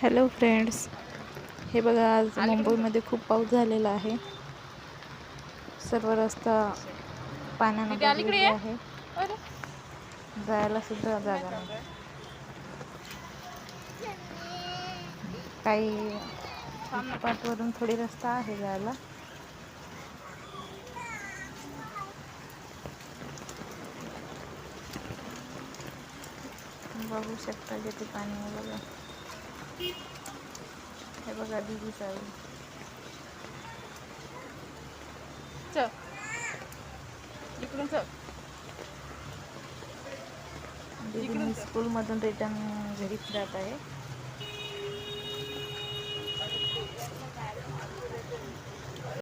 Hello friends, हे बघा आज मुंबईमध्ये खूप पाऊस झालेला आहे. सर्व रस्ता पाण्याने भरलेले आहे. जायला सुद्धा जागा नाही. काही फुटपाथवरून थोडी रस्ता आहे जायला. बघू शकता किती पाणी आहे बघा. हे बघा दीदी चालू. दीदी स्कूलमधून रिटर्न घरी जात आहे.